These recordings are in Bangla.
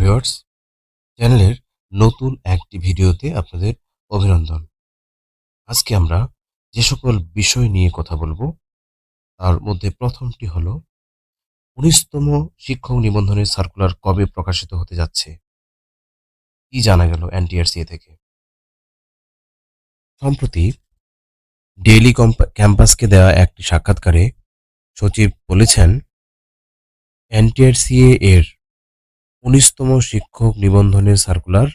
ভিউয়ার্স, চ্যানেলের নতুন একটি ভিডিওতে আপনাদের অভিনন্দন। আজকে আমরা যে সকল বিষয় নিয়ে কথা বলবো তার মধ্যে প্রথমটি হলো ১৯তম শিক্ষক নিবন্ধনের সার্কুলার কবে প্রকাশিত হতে যাচ্ছে, কি জানা গেল এনটিআরসিএ থেকে। সম্প্রতি ডেইলি ক্যাম্পাসকে দেওয়া একটি সাক্ষাৎকারে সচিব বলেছেন, এনটিআরসিএ এর ১৯তম শিক্ষক নিবন্ধনের সার্কুলার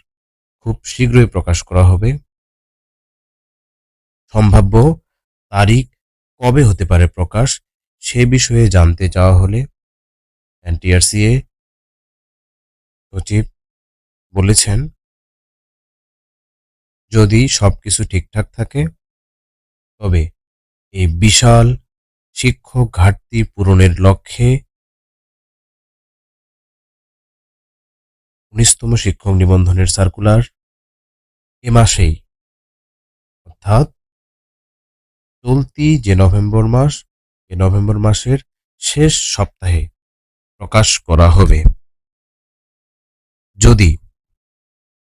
খুব শীঘ্রই প্রকাশ করা হবে। সম্ভাব্য তারিখ কবে হতে পারে প্রকাশ, সে বিষয়ে জানতে চাওয়া হলে এনটিআরসিএ সচিব বলেছেন, যদি সবকিছু ঠিকঠাক থাকে তবে এই বিশাল শিক্ষক ঘাটতি পূরণের লক্ষ্যে ১৯তম শিক্ষক নিবন্ধনের সার্কুলার এ মাসেই, অর্থাৎ চলতি যে নভেম্বর মাস, এই নভেম্বর মাসের শেষ সপ্তাহে প্রকাশ করা হবে। যদি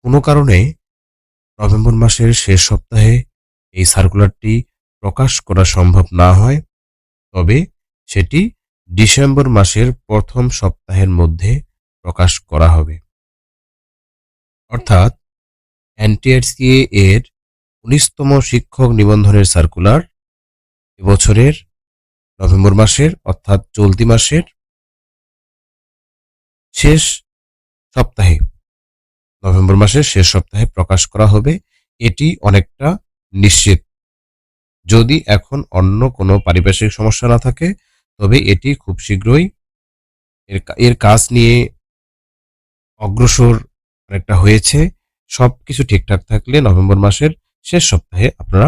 কোনো কারণে নভেম্বর মাসের শেষ সপ্তাহে এই সার্কুলারটি প্রকাশ করা সম্ভব না হয়, তবে সেটি ডিসেম্বর মাসের প্রথম সপ্তাহের মধ্যে প্রকাশ করা হবে। অর্থাৎ এনটিআরসিএ এর ১৯তম শিক্ষক নিবন্ধনের সার্কুলার এবছরের নভেম্বর মাসের, অর্থাৎ চলতি মাসের শেষ সপ্তাহে, নভেম্বর মাসের শেষ সপ্তাহে প্রকাশ করা হবে। এটি অনেকটা নিশ্চিত। যদি এখন অন্য কোনো পারিপার্শ্বিক সমস্যা না থাকে, তবে এটি খুব শীঘ্রই এর কাজ নিয়ে অগ্রসর অনেকটা হয়েছে। সবকিছু ঠিকঠাক থাকলে নভেম্বর মাসের শেষ সপ্তাহে আপনারা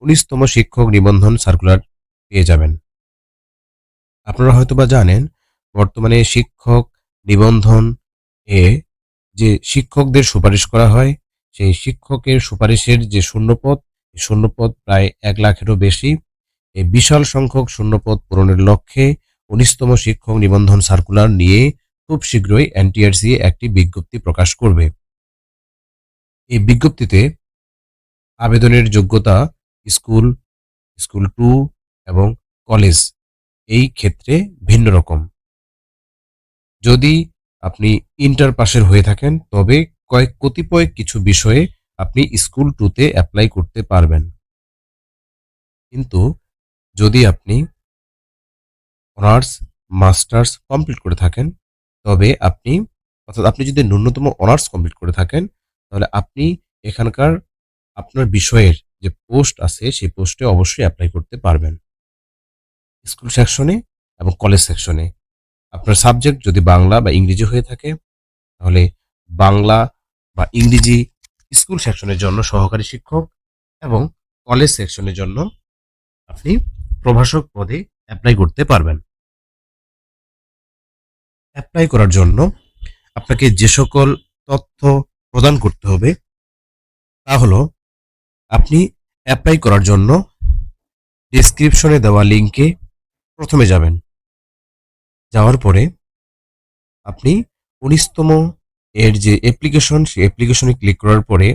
১৯তম শিক্ষক নিবন্ধন সার্কুলার পেয়ে যাবেন। আপনারা হয়তোবা জানেন, বর্তমানে শিক্ষক নিবন্ধন এ যে শিক্ষকদের সুপারিশ করা হয়, সেই শিক্ষকের সুপারিশের যে শূন্যপদ, শূন্যপদ প্রায় ১ লাখেরও বেশি। এই বিশাল সংখ্যক শূন্যপদ পূরণের লক্ষ্যে ১৯তম শিক্ষক নিবন্ধন সার্কুলার নিয়ে খুব শীঘ্রই এনটিআরসি একটি বিজ্ঞপ্তি প্রকাশ করবে। এই বিজ্ঞপ্তিতে আবেদনের যোগ্যতা স্কুল, স্কুল 2 এবং কলেজ এই ক্ষেত্রে ভিন্ন রকম। যদি আপনি ইন্টার পাশের হয়ে থাকেন, তবে কতিপয় কিছু বিষয়ে আপনি স্কুল 2তে অ্যাপ্লাই করতে পারবেন। কিন্তু যদি আপনি অনার্স, মাস্টার্স কমপ্লিট করে থাকেন, তবে অর্থাৎ আপনি যদি ন্যূনতম অনার্স কমপ্লিট করে থাকেন, তাহলে আপনি এখানকার আপনার বিষয়ের যে পোস্ট আছে, সেই পোস্টে অবশ্যই অ্যাপ্লাই করতে পারবেন। স্কুল সেকশনে এবং কলেজ সেকশনে আপনার সাবজেক্ট যদি বাংলা বা ইংরেজি হয়ে থাকে, তাহলে বাংলা বা ইংরেজি স্কুল সেকশনের জন্য সহকারী শিক্ষক এবং কলেজ সেকশনের জন্য আপনি প্রভাষক পদে অ্যাপ্লাই করতে পারবেন। অ্যাপ্লাই করার জন্য আপনাকে যে সকল তথ্য প্রদান করতে হবে, তা হলো, আপনি অ্যাপ্লাই করার জন্য ডেসক্রিপশনে দেওয়া লিঙ্কে প্রথমে যাবেন। যাওয়ার পরে আপনি ১৯তম এর যে অ্যাপ্লিকেশন, সেই অ্যাপ্লিকেশনে ক্লিক করার পরে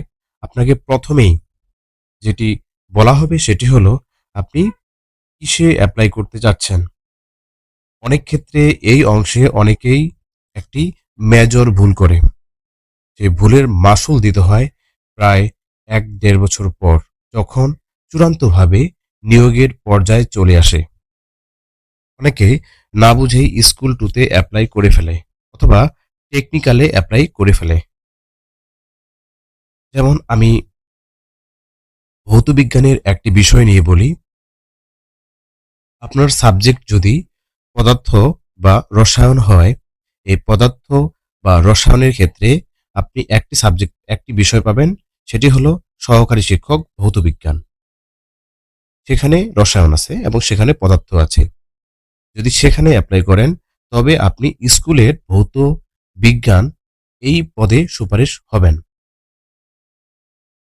আপনাকে প্রথমেই যেটি বলা হবে সেটি হলো, আপনি কিসে অ্যাপ্লাই করতে চাচ্ছেন। অনেক ক্ষেত্রে এই অংশে অনেকেই একটি মেজর ভুল করে। সেই ভুলের মাসুল দিতে হয় প্রায় ১-১.৫ বছর পর, যখন চূড়ান্তভাবে নিয়োগের পর্যায়ে চলে আসে। অনেকে না বুঝেই স্কুল 2তে অ্যাপ্লাই করে ফেলে অথবা টেকনিক্যালে অ্যাপ্লাই করে ফেলে। যেমন আমি ভৌতবিজ্ঞানের একটি বিষয় নিয়ে বলি। আপনার সাবজেক্ট যদি পদার্থ বা রসায়ন হয়, এই পদার্থ বা রসায়নের ক্ষেত্রে আপনি একটি বিষয় পাবেন, সেটি হলো সহকারী শিক্ষক ভৌতবিজ্ঞান। সেখানে রসায়ন আছে এবং সেখানে পদার্থ আছে। যদি সেখানে অ্যাপ্লাই করেন, তবে আপনি স্কুলের ভৌত বিজ্ঞান এই পদে সুপারিশ হবেন।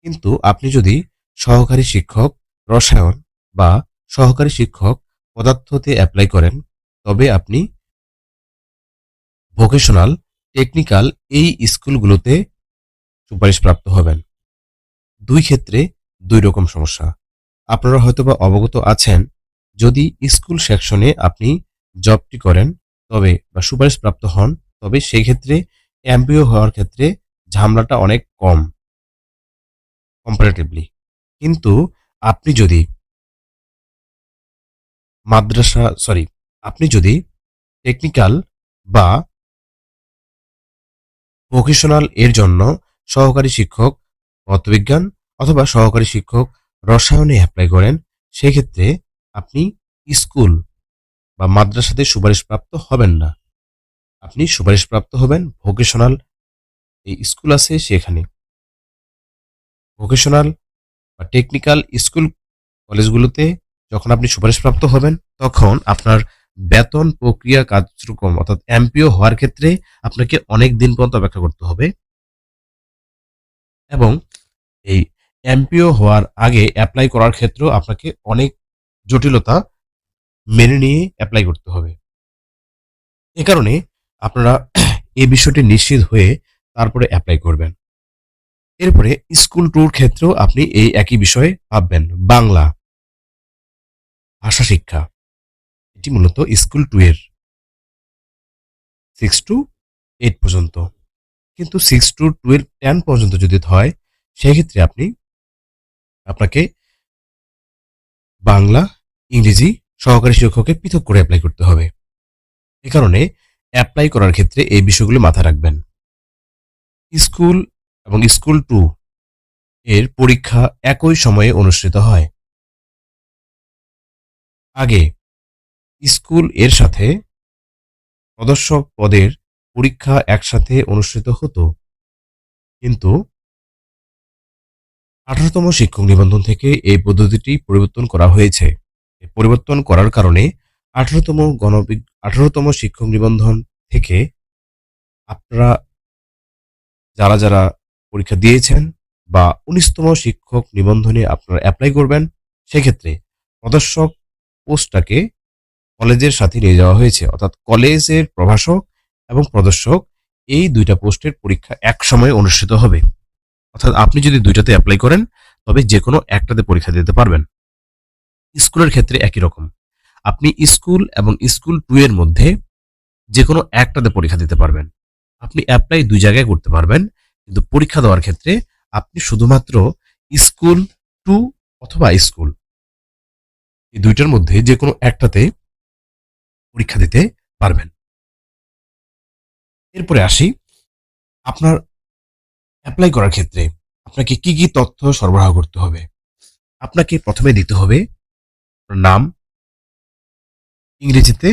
কিন্তু আপনি যদি সহকারী শিক্ষক রসায়ন বা সহকারী শিক্ষক পদার্থতে অ্যাপ্লাই করেন, তবে আপনি ভোকেশনাল টেকনিক্যাল এই স্কুলগুলোতে সুপারিশপ্রাপ্ত হবেন। দুই ক্ষেত্রে দুই রকম সমস্যা। আপনারা হয়তোবা অবগত আছেন, যদি স্কুল সেকশনে আপনি জবটি করেন তবে বা সুপারিশপ্রাপ্ত হন, তবে সেই ক্ষেত্রে এমপিও হওয়ার ক্ষেত্রে ঝামেলাটা অনেক কম কম্পারেটিভলি। কিন্তু আপনি যদি আপনি যদি টেকনিক্যাল বা ভোকেশনাল এর জন্য সহকারী শিক্ষক পদার্থবিজ্ঞান অথবা সহকারী শিক্ষক রসায়নে অ্যাপ্লাই করেন, সেক্ষেত্রে আপনি স্কুল বা মাদ্রাসাতে সুপারিশপ্রাপ্ত হবেন না। আপনি সুপারিশপ্রাপ্ত হবেন ভোকেশনাল এই স্কুল আছে সেখানে। ভোকেশনাল বা টেকনিক্যাল স্কুল কলেজগুলোতে যখন আপনি সুপারিশপ্রাপ্ত হবেন, তখন আপনার বেতন প্রক্রিয়া কার্যক্রম অর্থাৎ এমপিও হওয়ার ক্ষেত্রে আপনাকে অনেক দিন পর্যন্ত অপেক্ষা করতে হবে এবং এই এমপিও হওয়ার আগে অ্যাপ্লাই করার ক্ষেত্রেও আপনাকে অনেক জটিলতা মেনে নিয়ে অ্যাপ্লাই করতে হবে। এ কারণে আপনারা এই বিষয়টি নিশ্চিত হয়ে তারপরে অ্যাপ্লাই করবেন। এরপরে স্কুল ট্যুর ক্ষেত্রেও আপনি এই একই বিষয়ে ভাববেন। বাংলা ভাষা শিক্ষা, এটি মূলত স্কুল 2 এর 6 টু 8 পর্যন্ত। কিন্তু 6 টু 12 10 পর্যন্ত যদি হয়, সেক্ষেত্রে আপনাকে বাংলা, ইংরেজি সহকারী শিক্ষকের পৃথক করে অ্যাপ্লাই করতে হবে। এ কারণে অ্যাপ্লাই করার ক্ষেত্রে এই বিষয়গুলো মাথায় রাখবেন। স্কুল এবং স্কুল 2 এর পরীক্ষা একই সময়ে অনুষ্ঠিত হয়। আগে স্কুল এর সাথে প্রদর্শক পদের পরীক্ষা একসাথে অনুষ্ঠিত হতো, কিন্তু 18তম শিক্ষক নিবন্ধন থেকে এই পদ্ধতিটি পরিবর্তন করা হয়েছে। পরিবর্তন করার কারণে 18তম শিক্ষক নিবন্ধন থেকে আপনারা যারা পরীক্ষা দিয়েছেন বা 19তম শিক্ষক নিবন্ধনে আপনারা অ্যাপ্লাই করবেন, সেক্ষেত্রে প্রদর্শক পোস্টটাকে কলেজের সাথে নিয়ে যাওয়া হয়েছে। অর্থাৎ কলেজের প্রভাষক এবং প্রদর্শক এই দুইটা পোস্টের পরীক্ষা এক সময়ে অনুষ্ঠিত হবে। অর্থাৎ আপনি যদি দুইটাতে অ্যাপ্লাই করেন, তবে যে কোনো একটাতে পরীক্ষা দিতে পারবেন। স্কুলের ক্ষেত্রে একই রকম। আপনি স্কুল এবং স্কুল 2 এর মধ্যে যে কোনো একটাতে পরীক্ষা দিতে পারবেন। আপনি অ্যাপ্লাই দুই জায়গায় করতে পারবেন, কিন্তু পরীক্ষা দেওয়ার ক্ষেত্রে আপনি শুধুমাত্র স্কুল 2 অথবা স্কুল এই দুইটার মধ্যে যে কোনো একটাতে পরীক্ষা দিতে পারবেন। এরপরে আসি, আপনার অ্যাপ্লাই করার ক্ষেত্রে আপনাকে কি কি তথ্য সরবরাহ করতে হবে। আপনাকে প্রথমে দিতে হবে আপনার নাম ইংরেজিতে।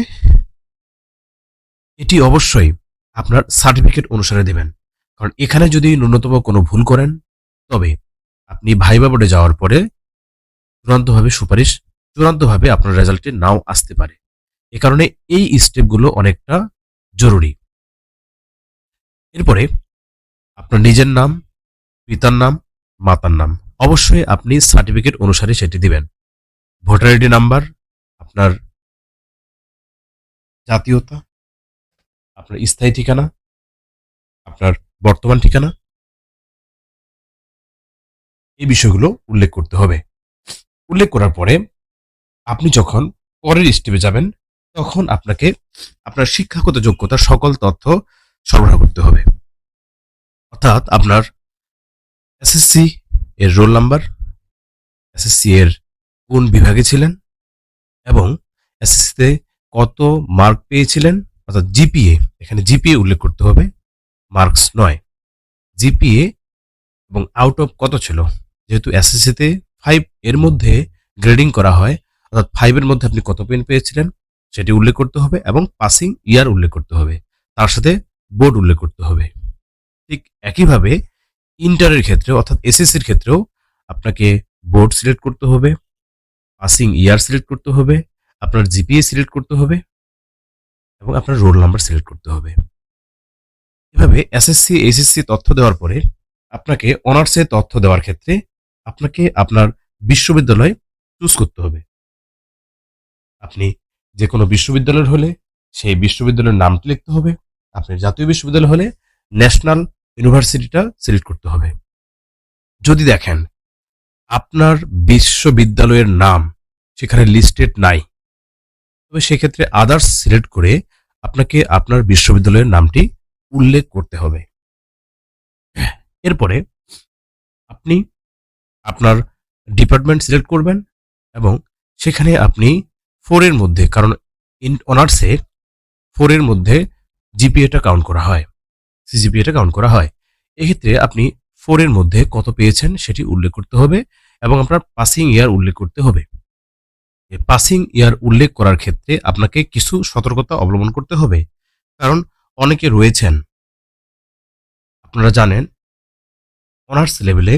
এটি অবশ্যই আপনার সার্টিফিকেট অনুসারে দেবেন, কারণ এখানে যদি ন্যূনতম কোনো ভুল করেন, তবে আপনি ভাইবা বোর্ডে যাওয়ার পরে চূড়ান্তভাবে আপনার রেজাল্টে নাও আসতে পারে। এ কারণে এই স্টেপগুলো অনেকটা জরুরি। এরপরে আপনার নিজের নাম, পিতার নাম, মাতার নাম অবশ্যই আপনি সার্টিফিকেট অনুসারে সেটি দিবেন। ভোটার আইডি নাম্বার, আপনার জাতীয়তা, আপনার স্থায়ী ঠিকানা, আপনার বর্তমান ঠিকানা, এই বিষয়গুলো উল্লেখ করতে হবে। উল্লেখ করার পরে আপনি যখন পরের স্টেপে যাবেন, তখন আপনাকে আপনার শিক্ষাগত যোগ্যতার সকল তথ্য সরবরাহ করতে হবে। অর্থাৎ আপনার এসএসসি এর রোল নাম্বার, এসএসসি এর কোন বিভাগে ছিলেন এবং এসএসসিতে কত মার্ক পেয়েছিলেন, অর্থাৎ জিপিএ, এখানে জিপিএ উল্লেখ করতে হবে, মার্কস নয়। জিপিএ এবং আউট অফ কত ছিল, যেহেতু এসএসসিতে 5 এর মধ্যে গ্রেডিং করা হয়, অর্থাৎ 5 এর মধ্যে আপনি কত পেন পেয়েছিলেন সেটি উল্লেখ করতে হবে এবং পাসিং ইয়ার উল্লেখ করতে হবে, তার সাথে বোর্ড উল্লেখ করতে হবে। ঠিক একইভাবে ইন্টারের ক্ষেত্রে অর্থাৎ এসএসসির ক্ষেত্রেও আপনাকে বোর্ড সিলেক্ট করতে হবে, পাসিং ইয়ার সিলেক্ট করতে হবে, আপনার জিপিএ সিলেক্ট করতে হবে এবং আপনার রোল নাম্বার সিলেক্ট করতে হবে। এভাবে এসএসসি এইচএসসি তথ্য দেওয়ার পরে আপনাকে অনার্সে তথ্য দেওয়ার ক্ষেত্রে আপনাকে আপনার বিশ্ববিদ্যালয় চুজ করতে হবে। আপনি যে কোনো বিশ্ববিদ্যালয়ের হলে সেই বিশ্ববিদ্যালয়ের নামটি লিখতে হবে আপনি জাতীয় বিশ্ববিদ্যালয় হলে ন্যাশনাল ইউনিভার্সিটিটা সিলেক্ট করতে হবে। যদি দেখেন আপনার বিশ্ববিদ্যালয়ের নাম সেখানে লিস্টেড নাই, তবে সেক্ষেত্রে আদার্স সিলেক্ট করে আপনাকে আপনার বিশ্ববিদ্যালয়ের নামটি উল্লেখ করতে হবে। এরপরে আপনি আপনার ডিপার্টমেন্ট সিলেক্ট করবেন এবং সেখানে আপনি 4 এর মধ্যে, কারণ অনার্সে 4 এর মধ্যে জিপিএটা কাউন্ট করা হয়, সিজিপিএটা কাউন্ট করা হয়। এক্ষেত্রে আপনি 4 এর মধ্যে কত পেয়েছেন সেটি উল্লেখ করতে হবে এবং আপনার পাসিং ইয়ার উল্লেখ করতে হবে। পাসিং ইয়ার উল্লেখ করার ক্ষেত্রে আপনাকে কিছু সতর্কতা অবলম্বন করতে হবে, কারণ অনেকে রয়েছেন, আপনারা জানেন অনার্স লেভেলে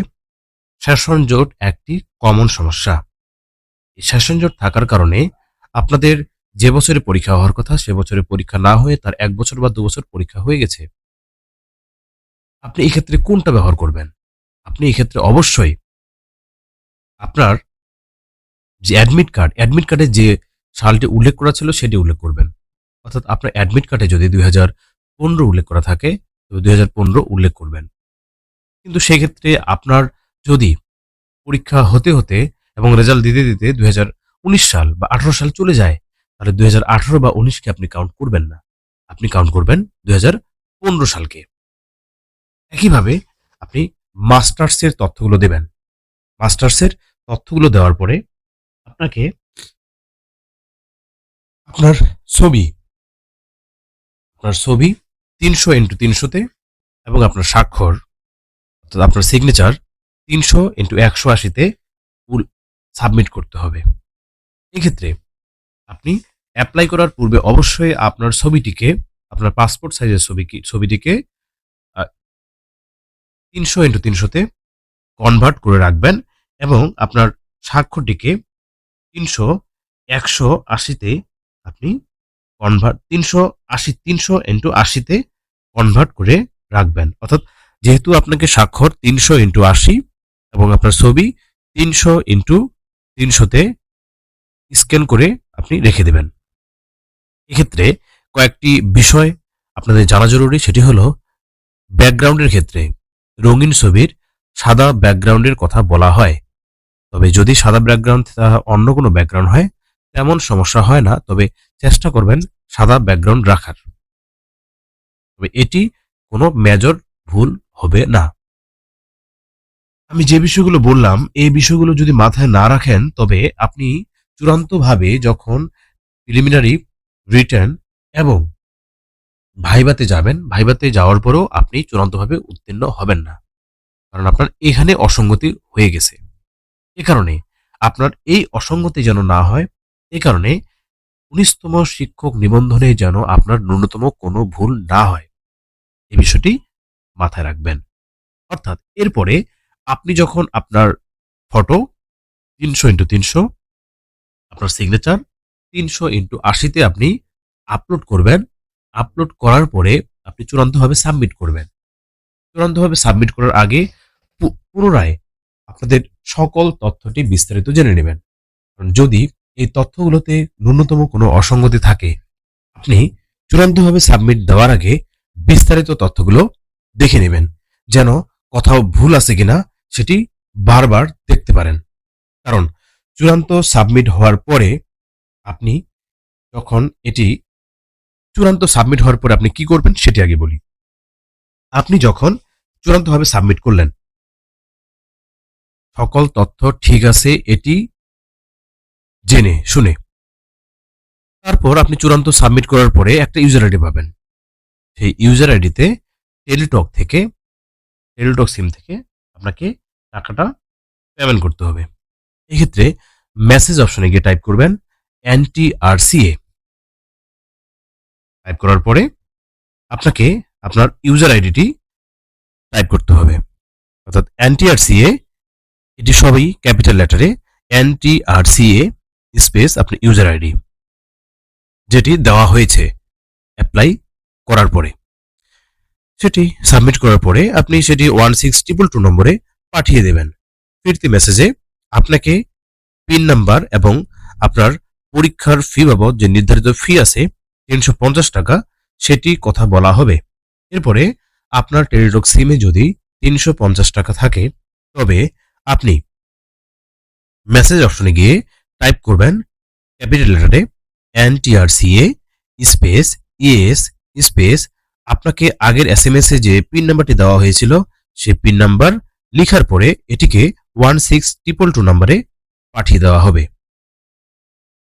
সেশন জট একটি কমন সমস্যা। এই সেশন জট থাকার কারণে আপনাদের যে বছরে পরীক্ষা হওয়ার কথা সে বছরে পরীক্ষা না হয়ে তার 1 বছর বা 2 বছর পরীক্ষা হয়ে গেছে। আপনি এই ক্ষেত্রে কোনটা ব্যবহার করবেন? আপনি এই ক্ষেত্রে অবশ্যই আপনার যে অ্যাডমিট কার্ডে যে সালটি উল্লেখ করা ছিল সেটি উল্লেখ করবেন। অর্থাৎ আপনার অ্যাডমিট কার্ডে যদি 2015 উল্লেখ করা থাকে তবে 2015 উল্লেখ করবেন। কিন্তু সেক্ষেত্রে আপনার যদি পরীক্ষা হতে হতে এবং রেজাল্ট দিতে দিতে 2019 সাল বা 18 সাল চলে যায়, তাহলে 2018 বা 19কে আপনি কাউন্ট করবেন না, আপনি কাউন্ট করবেন 2015 সালকে। একইভাবে আপনি মাস্টার্সের তথ্যগুলো দেবেন। মাস্টার্সের তথ্যগুলো দেওয়ার পরে আপনাকে আপনার ছবি আপনার ছবি 300x300-তে এবং আপনার স্বাক্ষর অর্থাৎ আপনার সিগনেচার 300x180-তে সাবমিট করতে হবে। এক্ষেত্রে আপনি অ্যাপ্লাই করার পূর্বে অবশ্যই আপনার ছবিটিকে, আপনার পাসপোর্ট সাইজের ছবিটিকে 300x300-তে কনভার্ট করে রাখবেন এবং আপনার স্বাক্ষরটিকে 300x180-তে আপনি 300x80-তে কনভার্ট করে রাখবেন। অর্থাৎ যেহেতু আপনাকে স্বাক্ষর 300x80 এবং আপনার ছবি 300x300-তে স্ক্যান করে আপনি রেখে দেবেন। এক্ষেত্রে কয়েকটি বিষয় আপনাদের জানা জরুরি, সেটি হলো ব্যাকগ্রাউন্ডের ক্ষেত্রে রঙিন ছবির সাদা ব্যাকগ্রাউন্ডের কথা বলা হয়, তবে যদি সাদা ব্যাকগ্রাউন্ড অন্য কোনো ব্যাকগ্রাউন্ড হয় তেমন সমস্যা হয় না, তবে চেষ্টা করবেন সাদা ব্যাকগ্রাউন্ড রাখার। তবে এটি কোনো মেজর ভুল হবে না। আমি যে বিষয়গুলো বললাম এই বিষয়গুলো যদি মাথায় না রাখেন তবে আপনি চূড়ান্তভাবে যখন প্রিলিমিনারি, রিটেন এবং ভাইভাতে যাবেন, ভাইভাতে যাওয়ার পরেও আপনি চূড়ান্তভাবে উত্তীর্ণ হবেন না, কারণ আপনার এখানে অসঙ্গতি হয়ে গেছে। এ কারণে আপনার এই অসঙ্গতি যেন না হয়, এ কারণে 19তম শিক্ষক নিবন্ধনে যেন আপনার ন্যূনতম কোনো ভুল না হয়, এই বিষয়টি মাথায় রাখবেন। অর্থাৎ এরপরে আপনি যখন আপনার ফটো 300x300, আপনার সিগনেচার 300x80-তে আপনি আপলোড করবেন। আপলোড করার পরে আপনি চূড়ান্তভাবে সাবমিট করবেন। চূড়ান্তভাবে সাবমিট করার আগে পুনরায় আপনাদের সকল তথ্যটি বিস্তারিত জেনে নেবেন। যদি এই তথ্যগুলোতে ন্যূনতম কোনো অসঙ্গতি থাকে, আপনি চূড়ান্তভাবে সাবমিট দেওয়ার আগে বিস্তারিত তথ্যগুলো দেখে নেবেন, যেন কোথাও ভুল আছে কিনা সেটি বারবার দেখতে পারেন। কারণ চূড়ান্ত সাবমিট হওয়ার পরে আপনি যখন চূড়ান্ত সাবমিট হওয়ার পরে আপনি কি করবেন সেটি আগে বলি। আপনি যখন চূড়ান্তভাবে সাবমিট করলেন, সকল তথ্য ঠিক আছে এটি জেনে শুনে, তারপর আপনি চূড়ান্ত সাবমিট করার পরে একটা ইউজার আইডি পাবেন। সেই ইউজার আইডিতে টেলিটক সিম থেকে আপনাকে টাকাটা পেমেন্ট করতে হবে। এক্ষেত্রে মেসেজ অপশনে গিয়ে টাইপ করবেন NTRCA। টাইপ করার পরে আপনাকে আপনার ইউজার আইডিটি টাইপ করতে হবে, অর্থাৎ NTRCA, এটি সবই ক্যাপিটাল লেটারে, NTRCA স্পেস আপনি ইউজার আইডি যেটি দেওয়া হয়েছে অ্যাপ্লাই করার পরে, সেটি সাবমিট করার পরে আপনি সেটি 16222 নম্বরে পাঠিয়ে দেবেন। ফিরতি মেসেজে আপনাকে পিন নাম্বার এবং আপনার পরীক্ষার ফি বাবদ যে নির্ধারিত ফি আছে 350 টাকা, সেটি কথা বলা হবে। এরপরে আপনার টেলিটক সিমে যদি ৩৫০ টাকা থাকে তবে আপনি মেসেজ অপশনে গিয়ে টাইপ করবেন ক্যাপিটাল লেটারে NTRCA স্পেস ইএস স্পেস আপনাকে আগের SMS এ যে পিন নাম্বারটি দেওয়া হয়েছিল সেই পিন নাম্বার লিখার পরে এটিকে 16222 নম্বরে পাঠিয়ে দেওয়া হবে।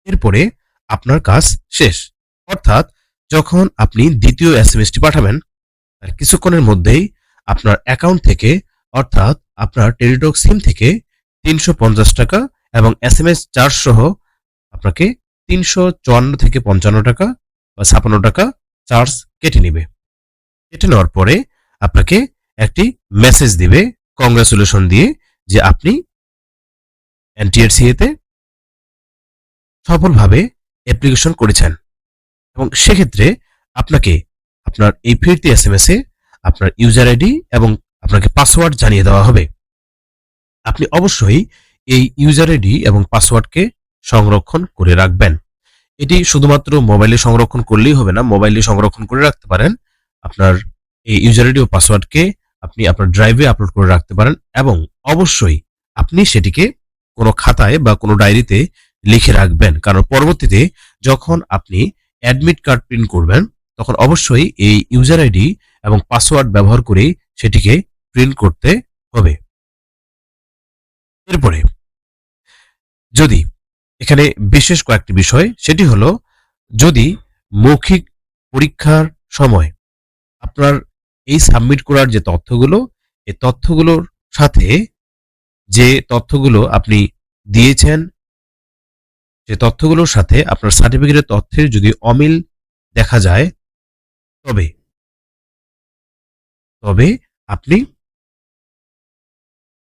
এরপরে আপনার কাজ শেষ। অর্থাৎ যখন আপনি দ্বিতীয় এসএমএসটি পাঠাবেন তার কিছুক্ষণের মধ্যেই আপনার অ্যাকাউন্ট থেকে অর্থাৎ আপনার টেলিটক সিম থেকে ৩৫০ টাকা এবং এসএমএস চার্জ সহ আপনাকে ৩৫৪ থেকে ৫৫ টাকা বা ৫৬ টাকা চার্জ কেটে নেবে। কেটে নেওয়ার পরে আপনাকে একটি মেসেজ দিবে কংগ্রাচুলেশন দিয়ে যে আপনি এনটিআরসিএ তে সফলভাবে অ্যাপ্লিকেশন করেছেন এবং সেক্ষেত্রে আপনাকে আপনার এই ফিরতি এসএমএস এ আপনার ইউজার আইডি এবং আপনাকে পাসওয়ার্ড জানিয়ে দেওয়া হবে। আপনি অবশ্যই এই ইউজার আইডি এবং পাসওয়ার্ডকে সংরক্ষণ করে রাখবেন। এটি শুধুমাত্র মোবাইলে সংরক্ষণ করলেই হবে না, মোবাইলে সংরক্ষণ করে রাখতে পারেন। আপনার এই ইউজার আইডি ও পাসওয়ার্ডকে আপনি আপনার ড্রাইভে আপলোড করে রাখতে পারেন এবং অবশ্যই আপনি সেটিকে কোনো খাতায় বা কোনো ডায়েরিতে লিখে রাখবেন, কারণ পরবর্তীতে যখন আপনি অ্যাডমিট কার্ড প্রিন্ট করবেন তখন অবশ্যই এই ইউজার আইডি এবং পাসওয়ার্ড ব্যবহার করেই সেটিকে প্রিন্ট করতে হবে। এরপরে যদি এখানে বিশেষ কয়েকটি বিষয়, সেটি হলো যদি মৌখিক পরীক্ষার সময় আপনার এই সাবমিট করার যে তথ্যগুলো, এই তথ্যগুলোর সাথে যে তথ্যগুলো আপনি দিয়েছেন যে তথ্যগুলোর সাথে আপনার সার্টিফিকেটের তথ্যের যদি অমিল দেখা যায় তবে তবে আপনি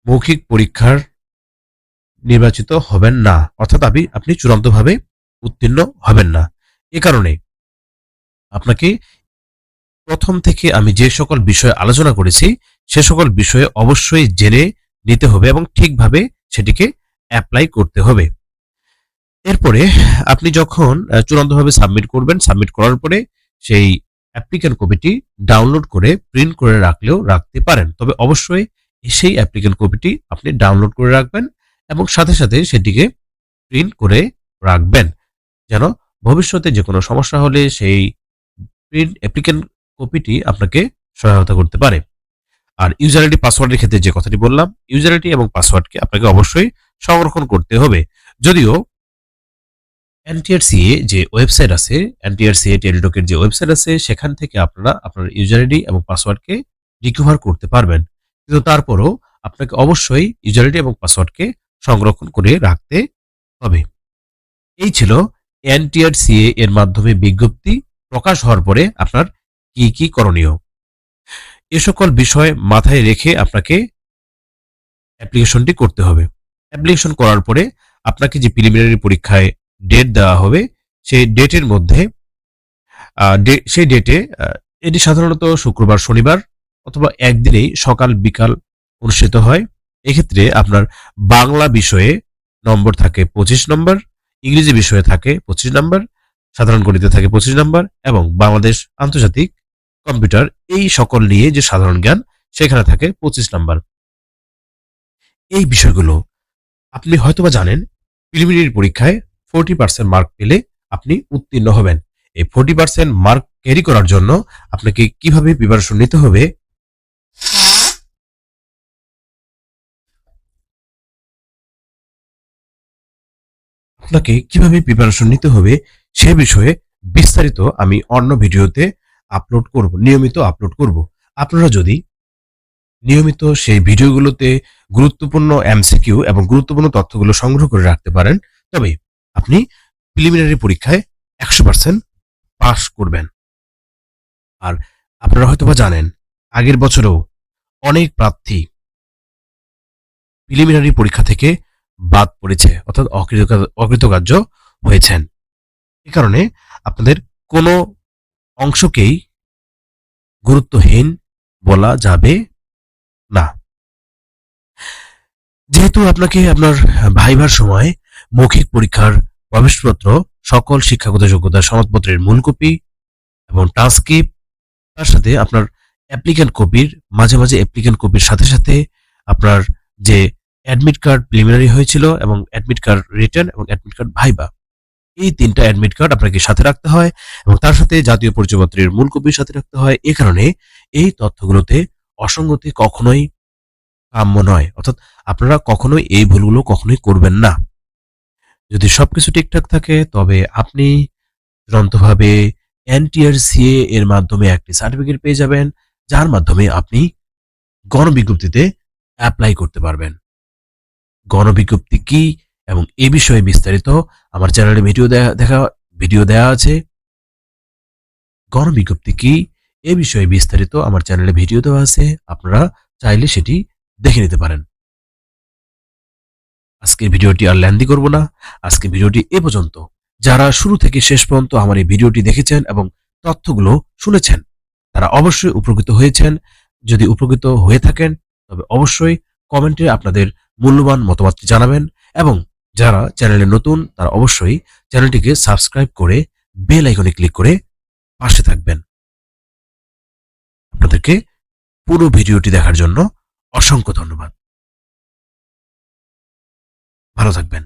মৌখিক পরীক্ষার নির্বাচিত হবেন না, অর্থাৎ আপনি চূড়ান্তভাবে উত্তীর্ণ হবেন না। এ কারণে আপনাকে প্রথম থেকে আমি যে সকল বিষয় আলোচনা করেছি সে সকল বিষয়ে অবশ্যই জেনে নিতে হবে এবং ঠিকভাবে সেটিকে অ্যাপ্লাই করতে হবে। এরপরে আপনি যখন চূড়ান্তভাবে সাবমিট করবেন, সাবমিট করার পরে সেই অ্যাপ্লিকেন্ট কপিটি ডাউনলোড করে প্রিন্ট করে রাখলেও রাখতে পারেন, তবে অবশ্যই সেই অ্যাপ্লিকেন্ট কপিটি আপনি ডাউনলোড করে রাখবেন এবং সাথে সাথে সেটিকে প্রিন্ট করে রাখবেন, যেন ভবিষ্যতে যে কোনো সমস্যা হলে সেই প্রিন্ট অ্যাপ্লিকেন্ট কপিটি আপনাকে সহায়তা করতে পারে। আর ইউজার আইডি পাসওয়ার্ডের ক্ষেত্রে যে কথাটি বললাম, ইউজার আইডি এবং পাসওয়ার্ডকে আপনাকে অবশ্যই সংরক্ষণ করতে হবে। যদিও এনটিআরসিএ যে ওয়েবসাইট আছে, এনটিআরসিএ টেলিটকের যে ওয়েবসাইট আছে, সেখান থেকে আপনারা আপনার ইউজার আইডি এবং পাসওয়ার্ডকে রিকভার করতে পারবেন, কিন্তু তারপরও আপনাকে অবশ্যই ইউজার আইডি এবং পাসওয়ার্ডকে সংরক্ষণ করে রাখতে হবে। এই ছিল এনটিআরসিএ এর মাধ্যমে বিজ্ঞপ্তি প্রকাশ হওয়ার পরে আপনার কি কি করণীয়। এ সকল বিষয় মাথায় রেখে আপনাকে অ্যাপ্লিকেশনটি করতে হবে। অ্যাপ্লিকেশন করার পরে আপনাকে যে প্রিলিমিনারি পরীক্ষায় ডেট দেওয়া হবে সেই ডেটের মধ্যে সেই ডেটে এটি সাধারণত শুক্রবার শনিবার অথবা একদিনেই সকাল বিকাল অনুষ্ঠিত হয়। এক্ষেত্রে আপনার বাংলা বিষয়ে নম্বর থাকে 25 নম্বর, ইংরেজি বিষয়ে থাকে 25 নম্বর, সাধারণ গণিতে থাকে 25 নম্বর এবং বাংলাদেশ আন্তর্জাতিক কম্পিউটার এই সকল নিয়ে যে সাধারণ জ্ঞান সেখানে থাকে 25 নম্বর। এই বিষয়গুলো আপনি হয়তোবা জানেন, প্রিলিমিনারি পরীক্ষায় 40% মার্ক পেলে আপনি উত্তীর্ণ হবেন। এই 40% মার্ক ক্যারি করার জন্য আপনাকে কিভাবে প্রিপারেশন নিতে হবে সে বিষয়ে বিস্তারিত আমি অন্য ভিডিওতে আপলোড করব, নিয়মিত আপলোড করব। আপনারা যদি নিয়মিত সেই ভিডিওগুলোতে গুরুত্বপূর্ণ এমসিকিউ এবং গুরুত্বপূর্ণ তথ্যগুলো সংগ্রহ করে রাখতে পারেন তবে আপনি প্রিলিমিনারি পরীক্ষায় 100% পাস করবেন। আর আপনারা হয়তোবা জানেন, আগের বছরেও অনেক প্রার্থী প্রিলিমিনারি পরীক্ষা থেকে বাদ পড়েছে, অর্থাৎ অকৃতকার্য হয়েছেন। এ কারণে আপনাদের কোনো অংশকেই গুরুত্বহীন বলা যাবে না। যেহেতু আপনাকে আপনার ভাইভার সময় মৌখিক পরীক্ষার প্রবেশপত্র, সকল শিক্ষাগত যোগ্যতার সনদপত্রের মূল কপি এবং ট্রান্সক্রিপ্ট, তার সাথে আপনার অ্যাপ্লিক্যান্ট কপির মাঝে মাঝে অ্যাপ্লিক্যান্ট কপির সাথে সাথে আপনার যে অ্যাডমিট কার্ড প্রিলিমিনারি হয়েছিল এবং অ্যাডমিট কার্ড রিটার্ন এবং অ্যাডমিট কার্ড ভাইবা, এই ৩টা অ্যাডমিট কার্ড আপনাকে সাথে রাখতে হয় এবং তার সাথে জাতীয় পরিচয়পত্রের মূল কপির সাথে রাখতে হয়। এ কারণে এই তথ্যগুলোতে অসঙ্গতি কখনোই কাম্য নয়। অর্থাৎ আপনারা কখনোই এই ভুলগুলো কখনোই করবেন না। যদি সবকিছু ঠিকঠাক থাকে তবে আপনি চূড়ান্তভাবে এনটিআরসিএ এর মাধ্যমে একটি সার্টিফিকেট পেয়ে যাবেন, যার মাধ্যমে আপনি গণবিজ্ঞপ্তিতে অ্যাপ্লাই করতে পারবেন। গণবিজ্ঞপ্তি কি এবং এ বিষয়ে বিস্তারিত আমার চ্যানেলে ভিডিও দেয়া আছে। গণবিজ্ঞপ্তি কি এ বিষয়ে বিস্তারিত আমার চ্যানেলে ভিডিও দেওয়া আছে, আপনারা চাইলে সেটি দেখে নিতে পারেন। আজকের ভিডিওটি আর লেন্দি করব না, আজকে ভিডিওটি এ পর্যন্ত। যারা শুরু থেকে শেষ পর্যন্ত আমার এই ভিডিওটি দেখেছেন এবং তথ্যগুলো শুনেছেন, তারা অবশ্যই উপকৃত হয়েছেন। যদি উপকৃত হয়ে থাকেন তবে অবশ্যই কমেন্টে আপনাদের মূল্যবান মতামতটি জানাবেন এবং যারা চ্যানেলে নতুন তারা অবশ্যই চ্যানেলটিকে সাবস্ক্রাইব করে বেল আইকনে ক্লিক করে পাশে থাকবেন। আপনাদেরকে পুরো ভিডিওটি দেখার জন্য অসংখ্য ধন্যবাদ। ভালো থাকবেন।